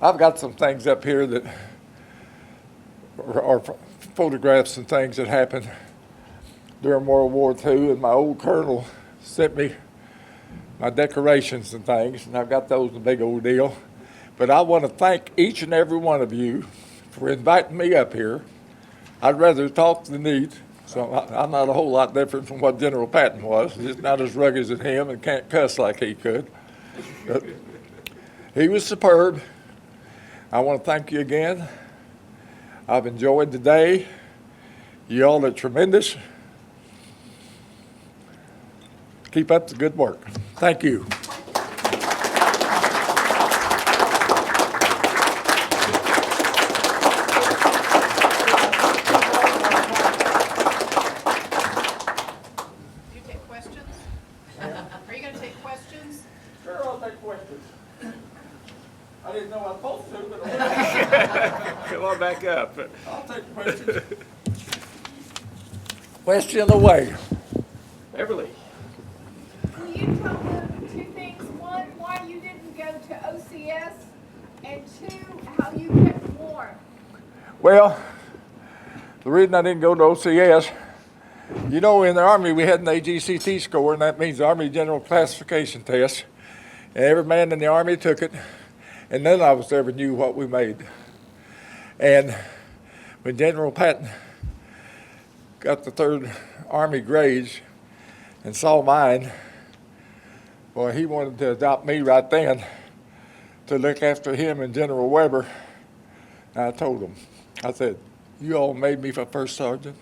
I've got some things up here that are photographs and things that happened during World War II, and my old colonel sent me my decorations and things, and I've got those in a big old deal. But I want to thank each and every one of you for inviting me up here. I'd rather talk than eat, so I'm not a whole lot different from what General Patton was. Just not as rugged as him and can't cuss like he could. But he was superb. I want to thank you again. I've enjoyed the day. You all are tremendous. Keep up the good work. Thank you. Do you take questions? Are you going to take questions? Sure, I'll take questions. I didn't know I was supposed to, but Come on back up. I'll take questions. Question away. Everly. Will you tell them two things? One, why you didn't go to OCS, and two, how you kept warm? Well, the reason I didn't go to OCS, you know, in the Army we had an AGCT score, and that means the Army General Classification Test. And every man in the Army took it, and none of us ever knew what we made. And when General Patton got the Third Army grades and saw mine, boy, he wanted to adopt me right then to look after him and General Weber. And I told him, I said, you all made me for first sergeant.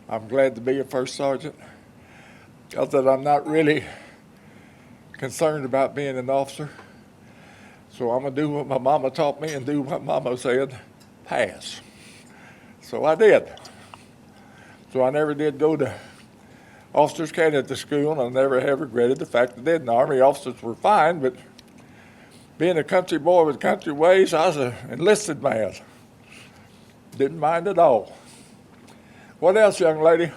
I'm glad to be a first sergeant. I said, I'm not really concerned about being an officer. So I'm going to do what my mama taught me and do what mama said, pass. So I did. So I never did go to officers candidate school, and I never have regretted the fact that I did. And the Army officers were fine, but being a country boy with country ways, I was an enlisted man. Didn't mind at all. What else, young lady?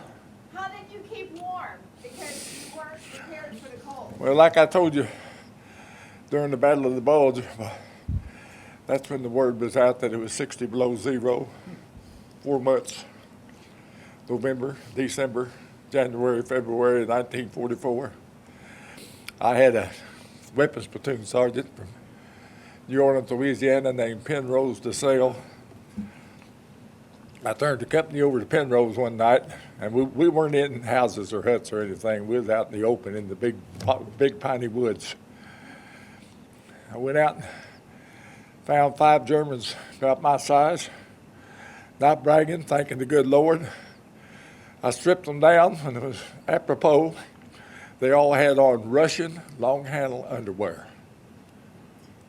How did you keep warm? Because you weren't prepared for the cold. Well, like I told you, during the Battle of the Bulge, that's when the word was out that it was 60 below zero, 4 months, November, December, January, February of 1944. I had a weapons platoon sergeant from New Orleans, Louisiana, named Penrose DeSalle. I turned the company over to Penrose one night, and we weren't in houses or huts or anything. We was out in the open in the big piney woods. I went out and found 5 Germans about my size, not bragging, thanking the good Lord. I stripped them down, and it was apropos. They all had on Russian long-handle underwear,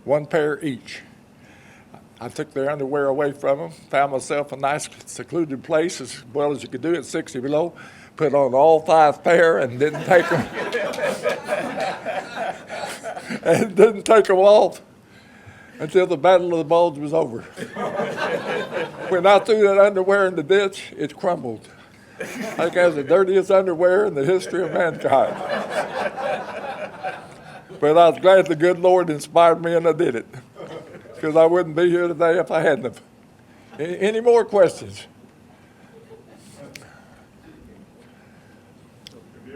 1 pair each. I took their underwear away from them, found myself a nice secluded place as well as you could do at 60 below, put on all 5 pair and didn't take them, and didn't take them off until the Battle of the Bulge was over. When I threw that underwear in the ditch, it crumbled. I think it was the dirtiest underwear in the history of mankind. But I was glad the good Lord inspired me and I did it, because I wouldn't be here today if I hadn't have. Any more questions?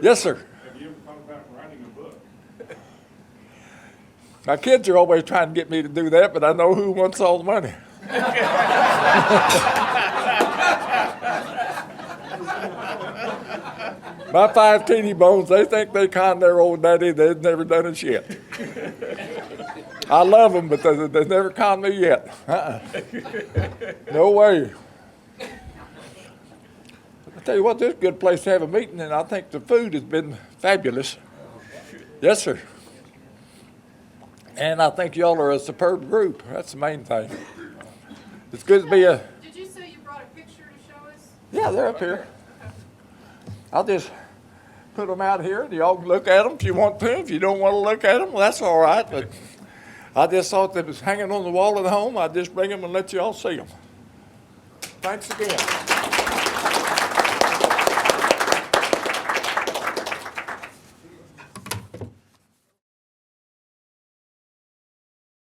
Yes, sir. Have you ever thought about writing a book? My kids are always trying to get me to do that, but I know who wants all the money. My 5 teeny bones, they think they conned their old daddy. They've never done it yet. I love them, but they've never conned me yet. No way. I tell you what, this is a good place to have a meeting, and I think the food has been fabulous. Yes, sir. And I think y'all are a superb group. That's the main thing. It's good to be a... Did you say you brought a picture to show us? Yeah, they're up here. I'll just put them out here, and y'all can look at them if you want to. If you don't want to look at them, well, that's all right. But I just thought that it was hanging on the wall at home. I'd just bring them and let you all see them. Thanks again.